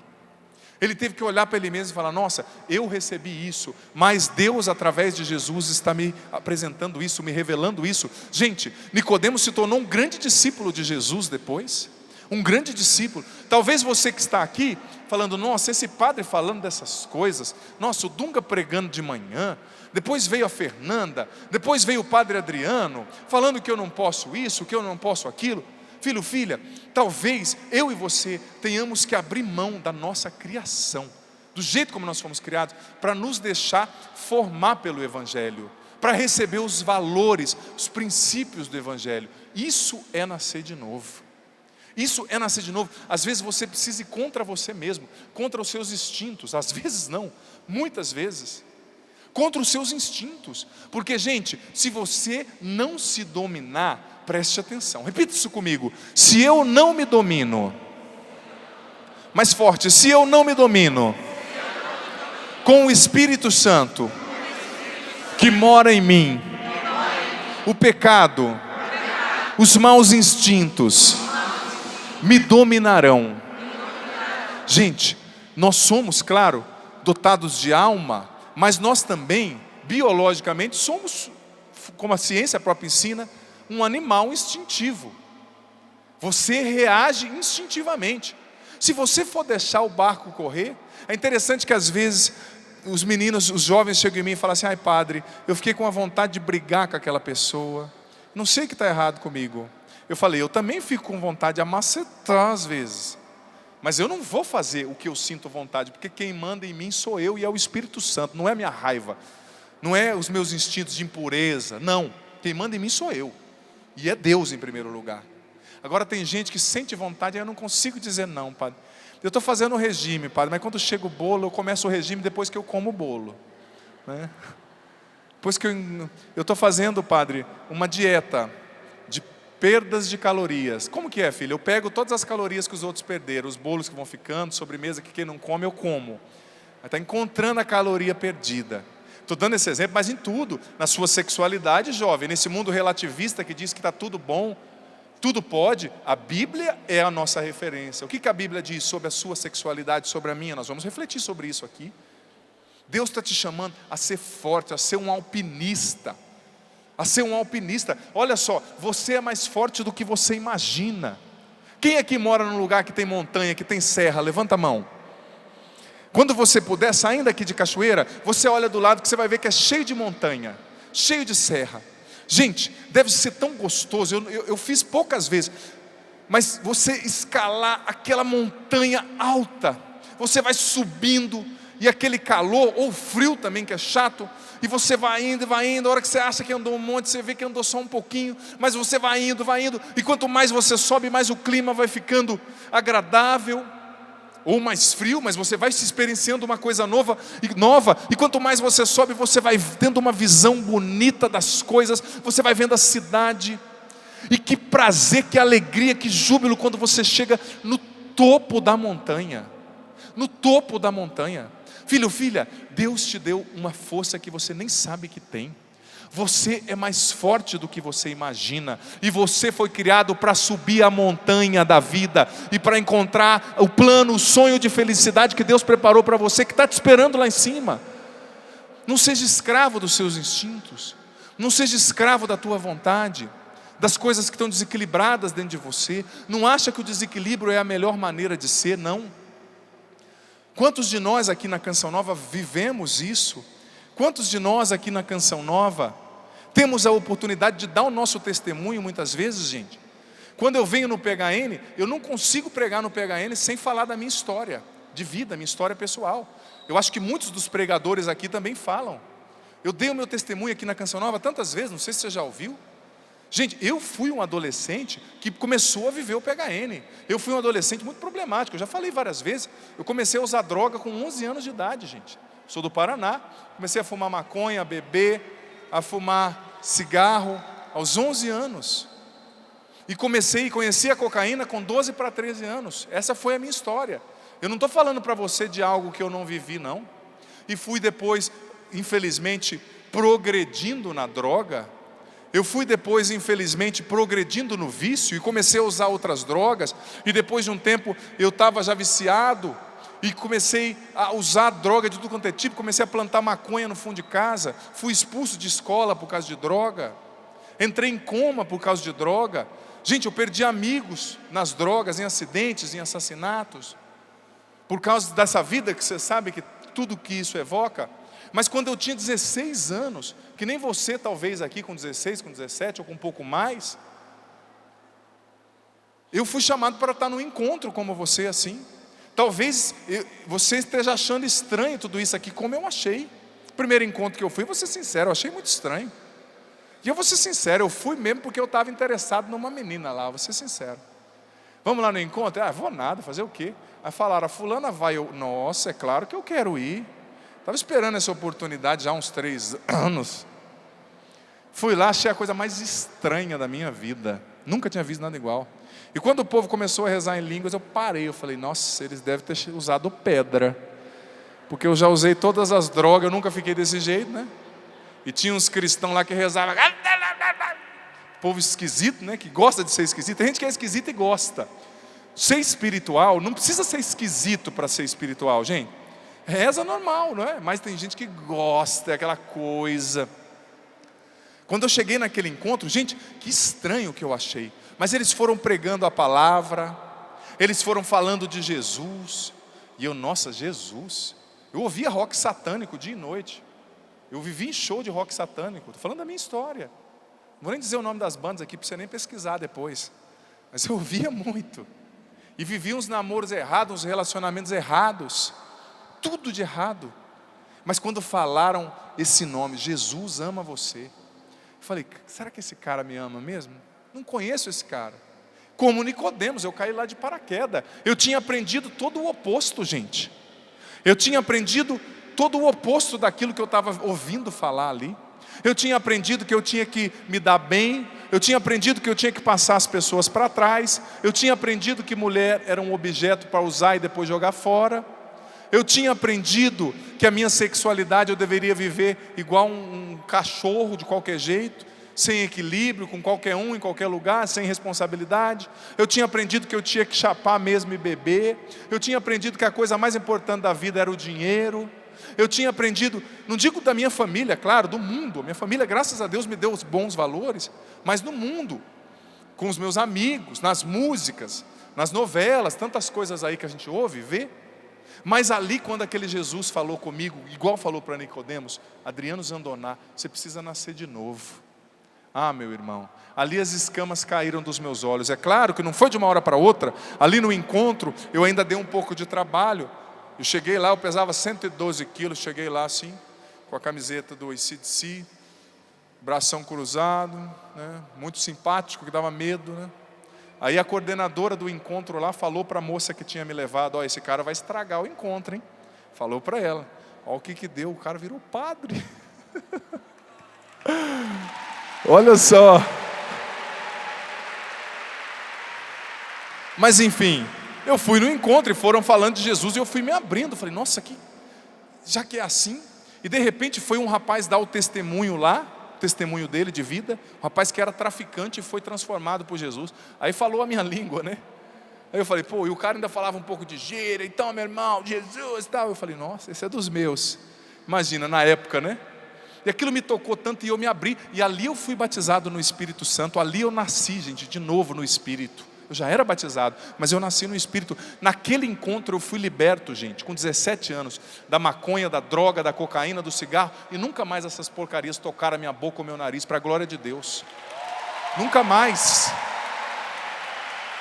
Ele teve que olhar para ele mesmo e falar: nossa, eu recebi isso, mas Deus através de Jesus está me apresentando isso, me revelando isso. Gente, Nicodemos se tornou um grande discípulo de Jesus depois. Um grande discípulo. Talvez você que está aqui falando: nossa, esse padre falando dessas coisas, nossa, o Dunga pregando de manhã, depois veio a Fernanda, depois veio o padre Adriano falando que eu não posso isso, que eu não posso aquilo. Filho, filha, talvez eu e você tenhamos que abrir mão da nossa criação, do jeito como nós fomos criados, para nos deixar formar pelo Evangelho, para receber os valores, os princípios do Evangelho. Isso é nascer de novo. Isso é nascer de novo. Às vezes você precisa ir contra você mesmo, contra os seus instintos. Às vezes não, muitas vezes. contra os seus instintos. Porque, gente, se você não se dominar, preste atenção, repita isso comigo: se eu não me domino, mais forte, se eu não me domino com o Espírito Santo que mora em mim, o pecado, os maus instintos me dominarão. Gente, nós somos, claro, dotados de alma, mas nós também, biologicamente, somos, como a ciência própria ensina, um animal instintivo. Você reage instintivamente. Se você for deixar o barco correr, é interessante que às vezes os meninos, os jovens chegam em mim e falam assim: ai padre, eu fiquei com a vontade de brigar com aquela pessoa, não sei o que está errado comigo. Eu falei: eu também fico com vontade de amacetar às vezes, mas eu não vou fazer o que eu sinto vontade, porque quem manda em mim sou eu e é o Espírito Santo, não é a minha raiva, não é os meus instintos de impureza, não, quem manda em mim sou eu, e é Deus em primeiro lugar. Agora tem gente que sente vontade e eu não consigo dizer não, padre. Eu estou fazendo um regime, padre, mas quando chega o bolo, eu começo o regime depois que eu como o bolo, né? Depois que eu estou fazendo, padre, uma dieta de perdas de calorias. Como que é, filho? Eu pego todas as calorias que os outros perderam, os bolos que vão ficando, sobremesa que quem não come, eu como. Está encontrando a caloria perdida. Estou dando esse exemplo, mas em tudo, na sua sexualidade, jovem, nesse mundo relativista que diz que está tudo bom, tudo pode, a Bíblia é a nossa referência. O que a Bíblia diz sobre a sua sexualidade, sobre a minha? Nós vamos refletir sobre isso aqui. Deus está te chamando a ser forte, a ser um alpinista. A ser um alpinista. Olha só, você é mais forte do que você imagina. Quem aqui mora num lugar que tem montanha, que tem serra? Levanta a mão. Quando você puder, saindo aqui de Cachoeira, você olha do lado que você vai ver que é cheio de montanha, cheio de serra. Gente, deve ser tão gostoso, eu fiz poucas vezes, mas você escalar aquela montanha alta, você vai subindo, e aquele calor, ou frio também que é chato, e você vai indo, a hora que você acha que andou um monte, você vê que andou só um pouquinho, mas você vai indo, e quanto mais você sobe, mais o clima vai ficando agradável, ou mais frio, mas você vai se experienciando uma coisa nova, e quanto mais você sobe, você vai tendo uma visão bonita das coisas, você vai vendo a cidade, e que prazer, que alegria, que júbilo, quando você chega no topo da montanha, filho, filha, Deus te deu uma força que você nem sabe que tem. Você é mais forte do que você imagina, e você foi criado para subir a montanha da vida, e para encontrar o plano, o sonho de felicidade que Deus preparou para você, que está te esperando lá em cima. Não seja escravo dos seus instintos, não seja escravo da tua vontade, das coisas que estão desequilibradas dentro de você. Não acha que o desequilíbrio é a melhor maneira de ser, não. Quantos de nós aqui na Canção Nova vivemos isso? Quantos de nós aqui na Canção Nova temos a oportunidade de dar o nosso testemunho muitas vezes, gente? Quando eu venho no PHN, eu não consigo pregar no PHN sem falar da minha história de vida, minha história pessoal. Eu acho que muitos dos pregadores aqui também falam. Eu dei o meu testemunho aqui na Canção Nova tantas vezes, não sei se você já ouviu. Gente, eu fui um adolescente que começou a viver o PHN. Eu fui um adolescente muito problemático, eu já falei várias vezes. Eu comecei a usar droga com 11 anos de idade, gente. Sou do Paraná, comecei a fumar maconha, a beber, a fumar cigarro aos 11 anos. E conheci a cocaína com 12 para 13 anos. Essa foi a minha história. Eu não estou falando para você de algo que eu não vivi, não. E fui depois, infelizmente, progredindo na droga. Eu fui depois, infelizmente, progredindo no vício e comecei a usar outras drogas. E depois de um tempo, eu estava já viciado. E comecei a usar droga de tudo quanto é tipo, comecei a plantar maconha no fundo de casa, fui expulso de escola por causa de droga, entrei em coma por causa de droga. Gente, eu perdi amigos nas drogas, em acidentes, em assassinatos, por causa dessa vida que você sabe que tudo que isso evoca. Mas quando eu tinha 16 anos, que nem você talvez aqui com 16, com 17 ou com um pouco mais, eu fui chamado para estar num encontro como você assim. Talvez você esteja achando estranho tudo isso aqui, como eu achei. Primeiro encontro que eu fui, vou ser sincero, eu achei muito estranho. E eu vou ser sincero, eu fui mesmo porque eu estava interessado numa menina lá, vou ser sincero. Vamos lá no encontro? Vou nada, fazer o quê? Aí falaram, a fulana vai, nossa, é claro que eu quero ir. Estava esperando essa oportunidade já há uns 3 anos. Fui lá, achei a coisa mais estranha da minha vida. Nunca tinha visto nada igual. E quando o povo começou a rezar em línguas, eu parei. Eu falei, nossa, eles devem ter usado pedra. Porque eu já usei todas as drogas, eu nunca fiquei desse jeito, né? E tinha uns cristãos lá que rezavam. Povo esquisito, né? Que gosta de ser esquisito. Tem gente que é esquisita e gosta. Ser espiritual, não precisa ser esquisito para ser espiritual, gente. Reza normal, não é? Mas tem gente que gosta, é aquela coisa. Quando eu cheguei naquele encontro, gente, que estranho que eu achei. Mas eles foram pregando a palavra, eles foram falando de Jesus. E eu, nossa, Jesus. Eu ouvia rock satânico dia e noite. Eu vivi em show de rock satânico. Estou falando da minha história. Não vou nem dizer o nome das bandas aqui, para você nem pesquisar depois. Mas eu ouvia muito. E vivia uns namoros errados, uns relacionamentos errados. Tudo de errado. Mas quando falaram esse nome, Jesus ama você. Eu falei, será que esse cara me ama mesmo? Não conheço esse cara. Como Nicodemos, eu caí lá de paraquedas. Eu tinha aprendido todo o oposto, gente. Eu tinha aprendido todo o oposto daquilo que eu estava ouvindo falar ali. Eu tinha aprendido que eu tinha que me dar bem. Eu tinha aprendido que eu tinha que passar as pessoas para trás. Eu tinha aprendido que mulher era um objeto para usar e depois jogar fora. Eu tinha aprendido que a minha sexualidade eu deveria viver igual um cachorro de qualquer jeito, sem equilíbrio, com qualquer um, em qualquer lugar, sem responsabilidade. Eu tinha aprendido que eu tinha que chapar mesmo e beber. Eu tinha aprendido que a coisa mais importante da vida era o dinheiro. Eu tinha aprendido, não digo da minha família, claro, do mundo. Minha família, graças a Deus, me deu os bons valores, mas no mundo, com os meus amigos, nas músicas, nas novelas, tantas coisas aí que a gente ouve e vê. Mas ali, quando aquele Jesus falou comigo, igual falou para Nicodemos, Adriano Zandoná, você precisa nascer de novo. Ah, meu irmão, ali as escamas caíram dos meus olhos. É claro que não foi de uma hora para outra. Ali no encontro, eu ainda dei um pouco de trabalho. Eu cheguei lá, eu pesava 112 quilos, cheguei lá assim, com a camiseta do AC/DC, bração cruzado, né? Muito simpático, que dava medo, né? Aí a coordenadora do encontro lá falou para a moça que tinha me levado, ó, esse cara vai estragar o encontro, hein? Falou para ela, ó o que deu, o cara virou padre. Olha só. Mas enfim, eu fui no encontro e foram falando de Jesus e eu fui me abrindo, falei, nossa, já que é assim. E de repente foi um rapaz dar o testemunho lá, testemunho dele de vida, um rapaz que era traficante e foi transformado por Jesus. Aí falou a minha língua, né? Aí eu falei, pô, e o cara ainda falava um pouco de gíria, então meu irmão, Jesus e tal. Eu falei, nossa, esse é dos meus. Imagina, na época, né? E aquilo me tocou tanto e eu me abri. E ali eu fui batizado no Espírito Santo. Ali eu nasci, gente, de novo no Espírito. Eu já era batizado, mas eu nasci no Espírito. Naquele encontro eu fui liberto, gente, com 17 anos, da maconha, da droga, da cocaína, do cigarro. E nunca mais essas porcarias tocaram a minha boca ou meu nariz, para a glória de Deus. Nunca mais.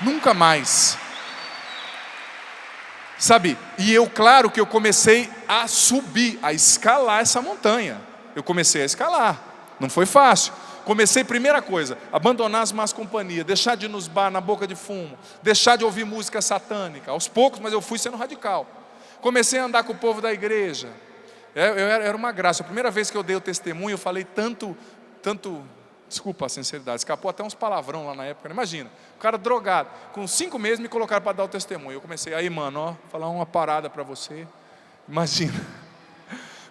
Nunca mais. Sabe, e eu, claro que eu comecei a subir, a escalar essa montanha. Eu comecei a escalar, não foi fácil. Comecei, primeira coisa, abandonar as más companhias, deixar de ir nos bar na boca de fumo, deixar de ouvir música satânica, aos poucos, mas eu fui sendo radical. Comecei a andar com o povo da igreja, era uma graça. A primeira vez que eu dei o testemunho, eu falei tanto, desculpa a sinceridade, escapou até uns palavrão lá na época, imagina, o cara drogado, com 5 meses me colocaram para dar o testemunho. Eu comecei, aí mano, ó, falar uma parada para você, imagina.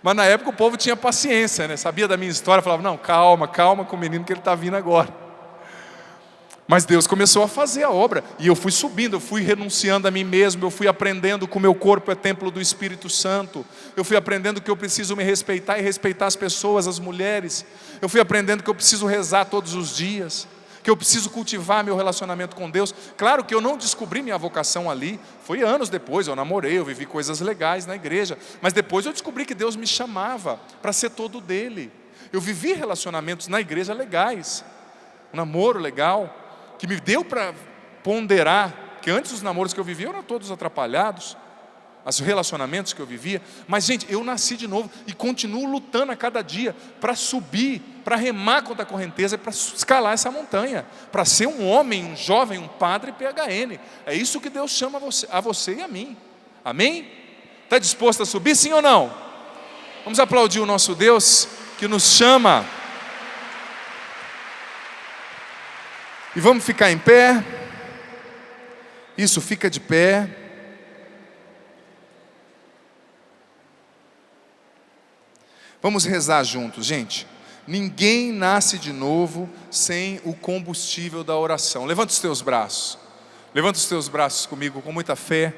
Mas na época o povo tinha paciência, né? Sabia da minha história, falava, não, calma com o menino que ele está vindo agora. Mas Deus começou a fazer a obra, e eu fui subindo, eu fui renunciando a mim mesmo, eu fui aprendendo que o meu corpo é templo do Espírito Santo, eu fui aprendendo que eu preciso me respeitar e respeitar as pessoas, as mulheres, eu fui aprendendo que eu preciso rezar todos os dias, que eu preciso cultivar meu relacionamento com Deus. Claro que eu não descobri minha vocação ali, foi anos depois, eu namorei, eu vivi coisas legais na igreja, mas depois eu descobri que Deus me chamava para ser todo dele. Eu vivi relacionamentos na igreja legais, um namoro legal, que me deu para ponderar, que antes os namoros que eu vivia eram todos atrapalhados, os relacionamentos que eu vivia, mas gente, eu nasci de novo e continuo lutando a cada dia para subir, para remar contra a correnteza, para escalar essa montanha, para ser um homem, um jovem, um padre PHN. É isso que Deus chama a você e a mim. Amém? Está disposto a subir, sim ou não? Vamos aplaudir o nosso Deus que nos chama. E vamos ficar em pé. Isso, fica de pé. Vamos rezar juntos, gente. Ninguém nasce de novo sem o combustível da oração. Levanta os teus braços. Levanta os teus braços comigo com muita fé.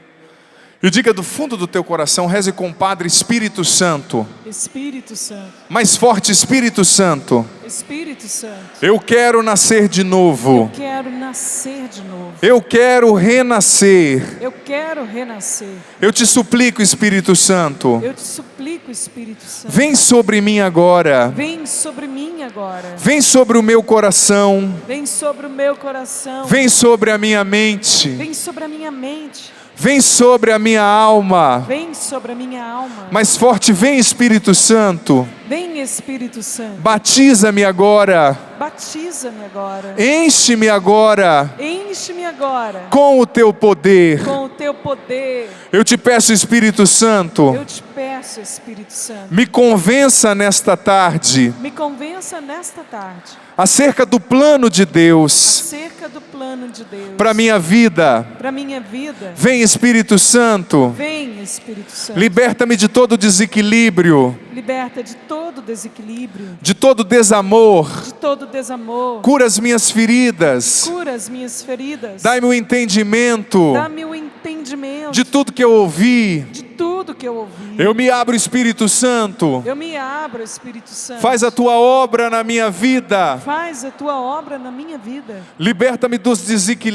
E diga do fundo do teu coração, reze com o Padre Espírito Santo. Espírito Santo. Mais forte, Espírito Santo. Espírito Santo. Eu quero nascer de novo. Eu quero nascer de novo. Eu quero renascer. Eu quero renascer. Eu te suplico, Espírito Santo. Eu te suplico, Espírito Santo. Vem sobre mim agora. Vem sobre mim agora. Vem sobre o meu coração. Vem sobre o meu coração. Vem sobre a minha mente. Vem sobre a minha mente. Vem sobre a minha alma. Vem sobre a minha alma. Mais forte, vem, Espírito Santo. Vem, Espírito Santo. Batiza-me agora. Batiza-me agora. Enche-me agora Enche-me agora com o teu poder. com o teu poder. Eu te peço, Espírito Santo, Eu te peço, Espírito Santo. me convença nesta tarde Me convença nesta tarde acerca do plano de Deus acerca do plano de Deus para minha vida. para minha vida. Vem, Espírito Santo, Vem, Espírito Santo. liberta-me de todo desequilíbrio, Liberta de todo desequilíbrio, de todo desamor. de todo desamor. Cura as minhas feridas. Cura as minhas feridas. Dai-me o entendimento Dá-me o entendimento de tudo que eu ouvi. de tudo que eu ouvi. Eu me abro, Espírito Santo. Eu me abro, Espírito Santo. Faz a tua obra na minha vida. Faz a tua obra na minha vida. Liberta-me dos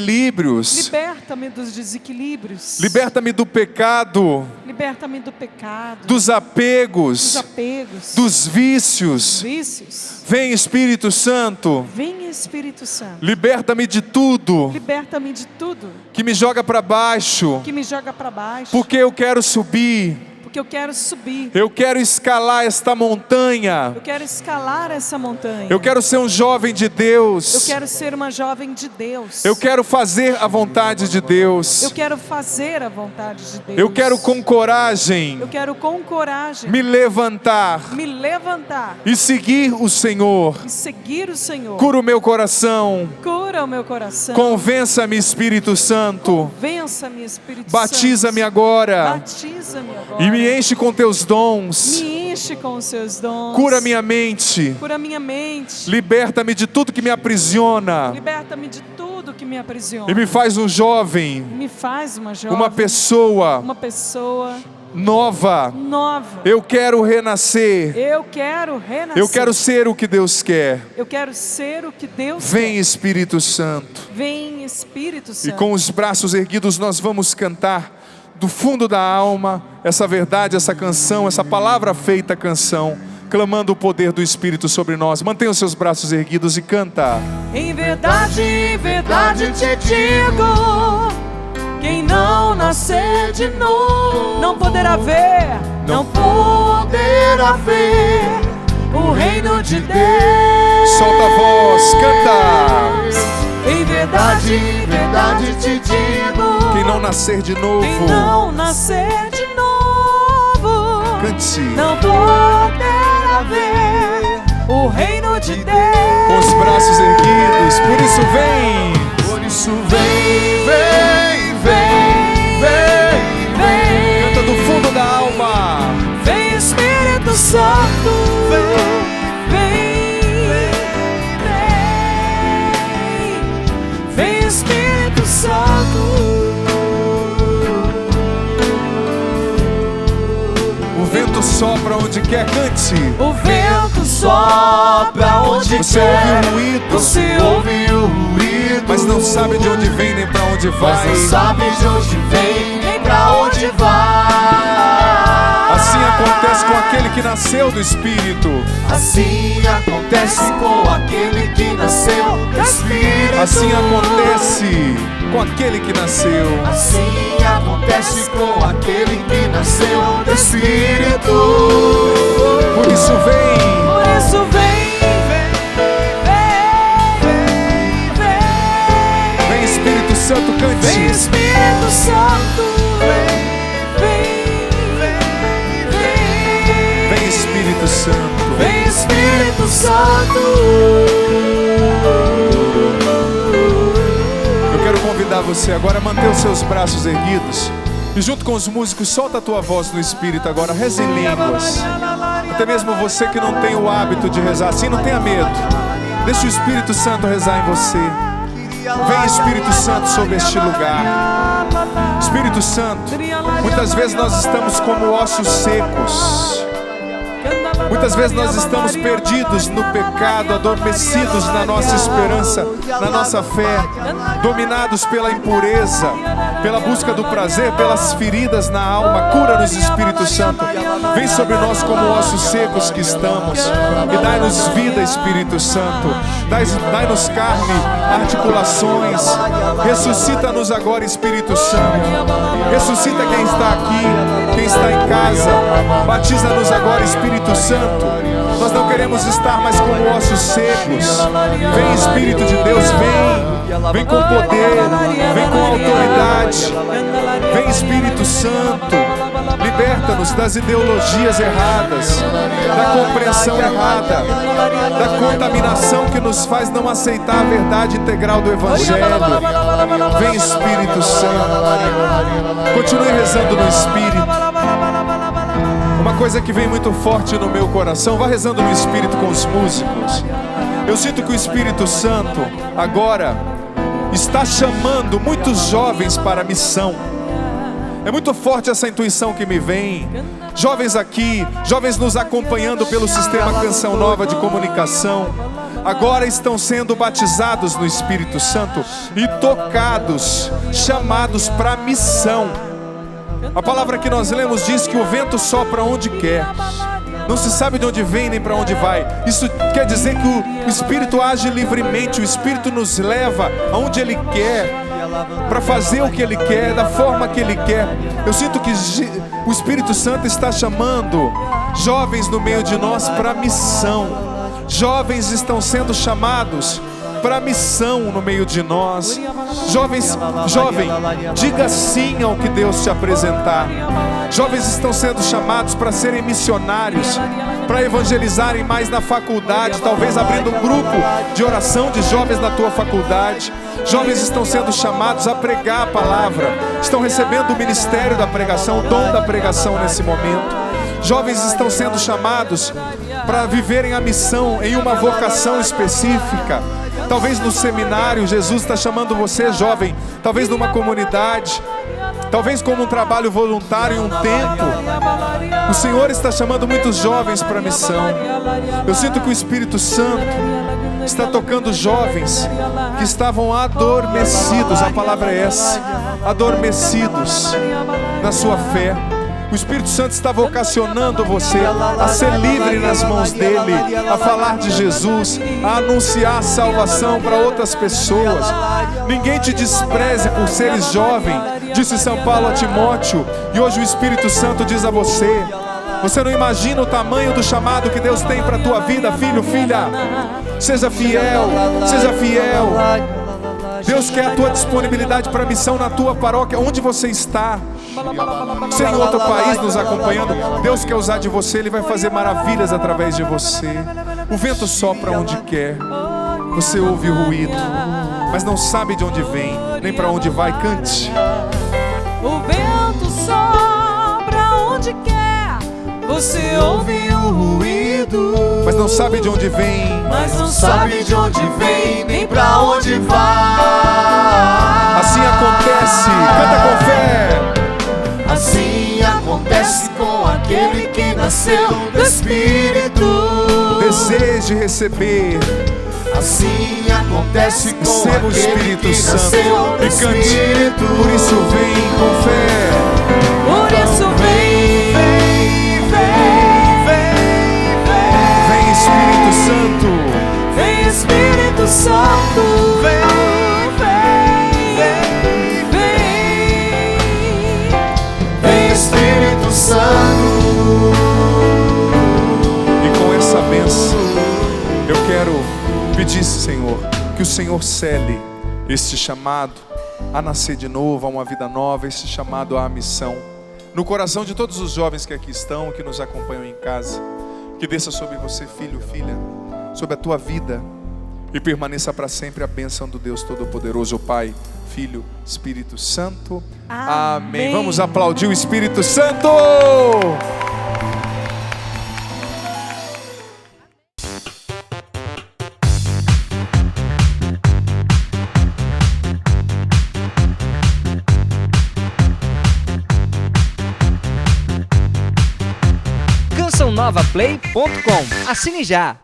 desequilíbrios. Liberta-me dos desequilíbrios. Liberta-me do pecado, Liberta-me do pecado, dos dos apegos, apegos, dos vícios. vícios. Vem, Espírito Santo. Vem, Espírito Santo. Liberta-me de tudo Liberta-me de tudo que me joga para baixo, que me joga para baixo. porque eu quero subir. Porque eu quero subir. Eu quero escalar esta montanha. Eu quero escalar essa montanha. Eu quero ser um jovem de Deus. Eu quero ser uma jovem de Deus. Eu quero fazer a vontade de Deus. Eu quero fazer a vontade de Deus. Eu quero com coragem Eu quero com coragem me levantar me levantar e seguir o Senhor. e seguir o Senhor. Cura o meu coração. Cura o meu coração. Convença-me, Espírito Santo. Convença-me, Espírito Batiza-me Santo. agora Batiza-me agora. e me enche com teus dons. Me enche com os seus dons. Cura minha mente. Cura minha mente. Liberta-me de tudo que me aprisiona Liberta-me de tudo que me aprisiona. e me faz um jovem, Me faz uma jovem. uma pessoa Uma pessoa nova. nova. Eu quero renascer. Eu quero renascer. Eu quero ser o que Deus quer. Eu quero ser o que Deus Vem, quer. Espírito Santo. Vem, Espírito E Santo. com os braços erguidos nós vamos cantar do fundo da alma essa verdade, essa canção, essa palavra feita canção, clamando o poder do Espírito sobre nós. Mantenha os seus braços erguidos e canta. Em verdade te digo, quem não nascer de novo não poderá ver, não poderá ver o reino de Deus. Solta a voz, canta. Em verdade te digo, Quem não nascer de novo, quem não nascer de novo cante. não poderá ver o reino de Deus. Com os braços erguidos, por isso vem. Por isso vem, vem, vem, vem, vem. Canta do fundo da alma. Vem, Espírito Santo, vem, vem, vem, Espírito Santo. O vento sopra onde quer, cante. O vento sopra onde Você quer. ouve o ruído, Você ouve o ruído, mas não sabe de onde vem nem pra onde vai. mas não sabe de onde vem nem pra onde vai. Assim acontece com aquele que nasceu do Espírito. Assim acontece com aquele que nasceu do Espírito. Assim acontece com aquele que nasceu. Assim acontece com aquele que nasceu do Espírito. Por isso vem. Por isso vem, vem, vem, Vem, Espírito Santo, vem, cante. Espírito Santo, vem, vem, vem, Vem, Espírito Santo. Eu quero convidar você agora a manter os seus braços erguidos e junto com os músicos solta a tua voz no Espírito agora, reze em línguas. Até mesmo você que não tem o hábito de rezar assim, não tenha medo. Deixa o Espírito Santo rezar em você. Vem Espírito Santo sobre este lugar. Espírito Santo, muitas vezes nós estamos como ossos secos. Muitas vezes nós estamos perdidos no pecado, adormecidos na nossa esperança, na nossa fé, dominados pela impureza, pela busca do prazer, pelas feridas na alma. Cura-nos, Espírito Santo. Vem sobre nós como ossos secos que estamos e dai-nos vida, Espírito Santo. Dai-nos carne, articulações. Ressuscita-nos agora, Espírito Santo. Ressuscita quem está aqui, quem está em casa. Batiza-nos agora, Espírito Santo. Nós não queremos estar mais como ossos secos. Vem Espírito de Deus, vem com poder, vem com autoridade. Vem Espírito Santo, liberta-nos das ideologias erradas, da compreensão errada, da contaminação que nos faz não aceitar a verdade integral do Evangelho. Vem Espírito Santo, continue rezando no Espírito. Uma coisa que vem muito forte no meu coração, vá rezando no Espírito com os músicos. Eu sinto que o Espírito Santo agora está chamando muitos jovens para a missão. É muito forte essa intuição que me vem. Jovens aqui, jovens nos acompanhando pelo sistema Canção Nova de comunicação, agora estão sendo batizados no Espírito Santo e tocados, chamados para a missão. A palavra que nós lemos diz que o vento sopra onde quer. Não se sabe de onde vem nem para onde vai. Isso quer dizer que o Espírito age livremente. O Espírito nos leva aonde Ele quer, para fazer o que Ele quer, da forma que Ele quer. Eu sinto que o Espírito Santo está chamando jovens no meio de nós para a missão. Jovens estão sendo chamados para a missão no meio de nós. Jovem, diga sim ao que Deus te apresentar. Jovens estão sendo chamados para serem missionários, para evangelizarem mais na faculdade, talvez abrindo um grupo de oração de jovens na tua faculdade. Jovens estão sendo chamados a pregar a palavra, estão recebendo o ministério da pregação, o dom da pregação nesse momento. Jovens estão sendo chamados para viverem a missão em uma vocação específica. Talvez no seminário, Jesus está chamando você, jovem. Talvez numa comunidade. Talvez como um trabalho voluntário em um tempo. O Senhor está chamando muitos jovens para a missão. Eu sinto que o Espírito Santo está tocando jovens que estavam adormecidos. A palavra é essa. Adormecidos na sua fé. O Espírito Santo está vocacionando você a ser livre nas mãos dEle, a falar de Jesus, a anunciar a salvação para outras pessoas. Ninguém te despreze por seres jovem, disse São Paulo a Timóteo, e hoje o Espírito Santo diz a você. Você não imagina o tamanho do chamado que Deus tem para a tua vida, filho, filha. Seja fiel, seja fiel. Deus quer a tua disponibilidade para a missão na tua paróquia, onde você está. Se em outro país nos acompanhando, Deus quer usar de você, Ele vai fazer maravilhas através de você. O vento sopra onde quer. Você ouve o ruído, mas não sabe de onde vem, nem para onde vai. Cante. O vento sopra onde quer. Você ouve o ruído, mas não sabe de onde vem. Mas não sabe de onde vem, nem pra onde vai. Assim acontece, canta com fé. Assim acontece com aquele que nasceu do Espírito. Deseje receber. Assim acontece com Receba o aquele Espírito que Santo nasceu do e cante. Espírito. Por isso vem com fé. por isso vem, Vem Espírito Santo. vem Espírito Santo, Vem Espírito Santo. E com essa bênção, eu quero pedir, Senhor, que o Senhor cele este chamado a nascer de novo, a uma vida nova, este chamado à missão, no coração de todos os jovens que aqui estão, que nos acompanham em casa. Que desça sobre você, filho, filha, sobre a tua vida e permaneça para sempre a bênção do Deus Todo-Poderoso, Pai, Filho, Espírito Santo. Amém. Vamos aplaudir o Espírito Santo. CançãoNovaPlay.com. Assine já!